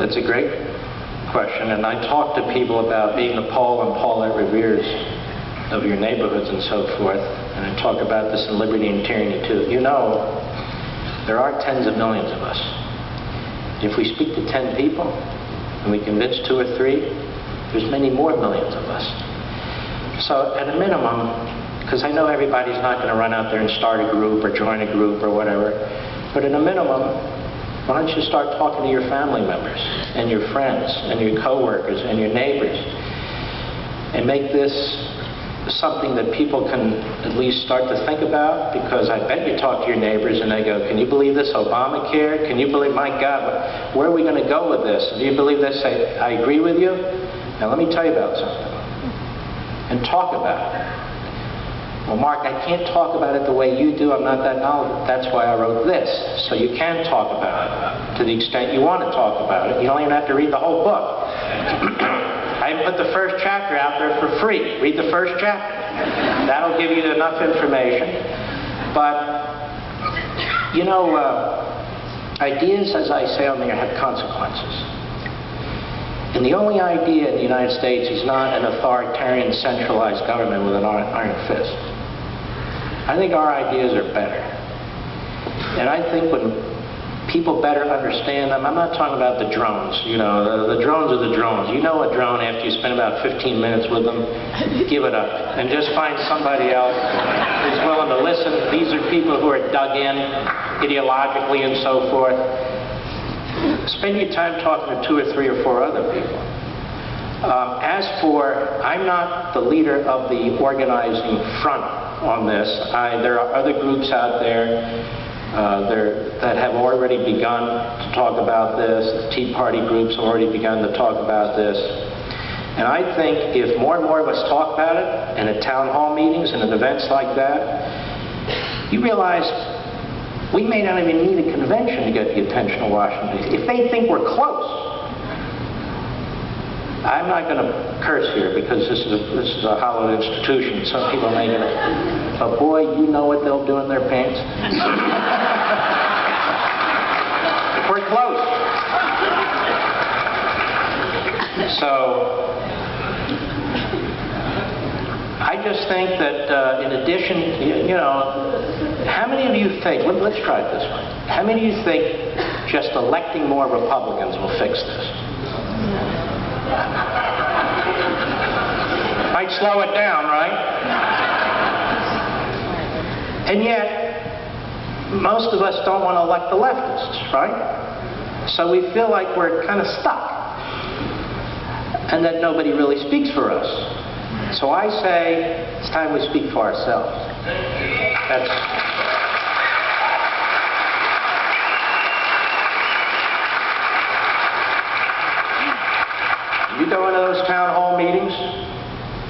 That's a great question, and I talk to people about being the Paul and Paulette Revere's of your neighborhoods and so forth, and I talk about this in Liberty and Tyranny too. You know, there are tens of millions of us. If we speak to 10 people, and we convince 2 or 3, there's many more millions of us. So at a minimum, because I know everybody's not going to run out there and start a group or join a group or whatever, but at a minimum, why don't you start talking to your family members and your friends and your coworkers and your neighbors and make this something that people can at least start to think about? Because I bet you talk to your neighbors and they go, can you believe this Obamacare? Can you believe, my God, where are we going to go with this? Do you believe this? Say, I agree with you. Now let me tell you about something. And talk about it. Well, Mark, I can't talk about it the way you do. I'm not that knowledgeable. That's why I wrote this. So you can talk about it to the extent you want to talk about it. You don't even have to read the whole book. I put the first chapter out there for free. Read the first chapter. That'll give you enough information. But, you know, ideas, as I say on there, have consequences. And the only idea in the United States is not an authoritarian, centralized government with an iron fist. I think our ideas are better. And I think when people better understand them, I'm not talking about the drones. You know, the drones are the drones. You know a drone after you spend about 15 minutes with them, give it up. And just find somebody else who's willing to listen. These are people who are dug in ideologically and so forth. Spend your time talking to 2 or 3 or 4 other people. As for, I'm not the leader of the organizing front on this. There are other groups out there that have already begun to talk about this. The Tea Party groups have already begun to talk about this. And I think if more and more of us talk about it, and at town hall meetings and at events like that, you realize we may not even need a convention to get the attention of Washington. If they think we're close, I'm not going to curse here because this is a hallowed institution. Some people may get it. But boy, you know what they'll do in their pants. We're close. So I just think that in addition, you know, how many of you think, let's try it this way, how many of you think just electing more Republicans will fix this? Might slow it down, right? And yet, most of us don't want to elect the leftists, right? So we feel like we're kind of stuck, and that nobody really speaks for us. So I say, it's time we speak for ourselves. You go into those town hall meetings,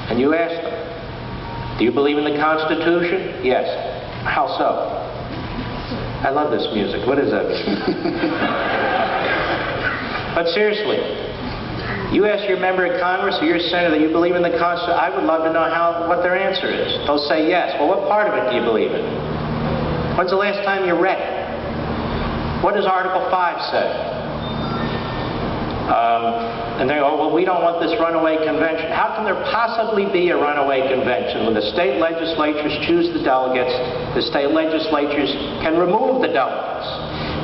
and you ask them, do you believe in the Constitution? Yes. How so? I love this music. What is that? But seriously, you ask your member of Congress or your senator, do you believe in the Constitution? I would love to know what their answer is. They'll say yes. Well, what part of it do you believe in? When's the last time you read it? What does Article 5 say? And they go, well, we don't want this runaway convention. How can there possibly be a runaway convention when the state legislatures choose the delegates, the state legislatures can remove the delegates,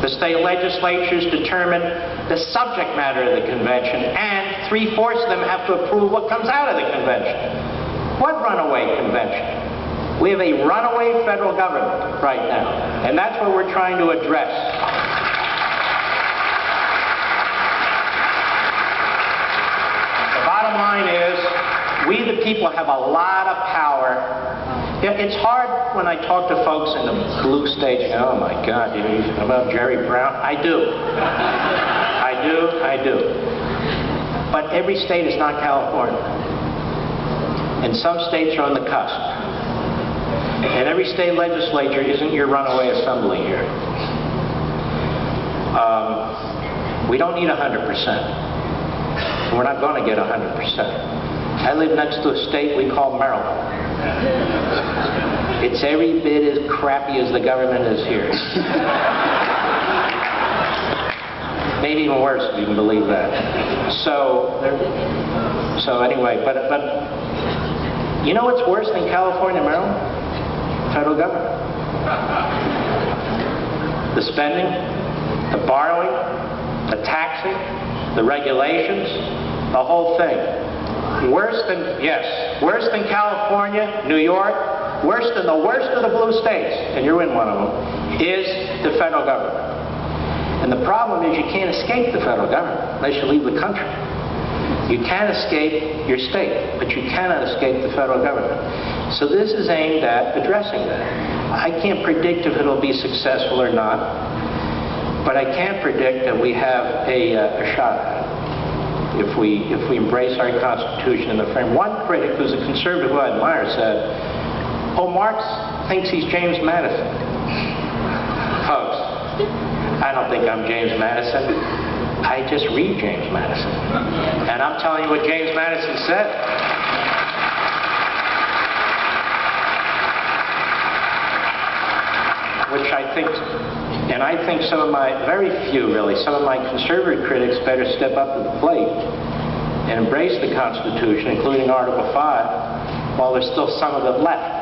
the state legislatures determine the subject matter of the convention, and 3/4 of them have to approve what comes out of the convention. What runaway convention? We have a runaway federal government right now, and that's what we're trying to address. Bottom line is, we the people have a lot of power. It's hard when I talk to folks in the blue state, oh my God, you know about Jerry Brown? I do. I do. But every state is not California. And some states are on the cusp. And every state legislature isn't your runaway assembly here. We don't need 100%. We're not going to get 100%. I live next to a state we call Maryland. It's every bit as crappy as the government is here. Maybe even worse, if you can believe that. So anyway, but you know what's worse than California, Maryland? Federal government. The spending, the borrowing, the taxing, the regulations, the whole thing. Worse than California, New York, worse than the worst of the blue states, and you're in one of them, is the federal government. And the problem is you can't escape the federal government unless you leave the country. You can escape your state, but you cannot escape the federal government. So this is aimed at addressing that. I can't predict if it'll be successful or not, but I can predict that we have a shot at it if we embrace our Constitution in the frame. One critic, who's a conservative who I admire, said, "Oh, Marx thinks he's James Madison." Folks, I don't think I'm James Madison. I just read James Madison. And I'm telling you what James Madison said. Which I think, and I think some of my, very few really, some of my conservative critics better step up to the plate and embrace the Constitution, including Article 5, while there's still some of it left.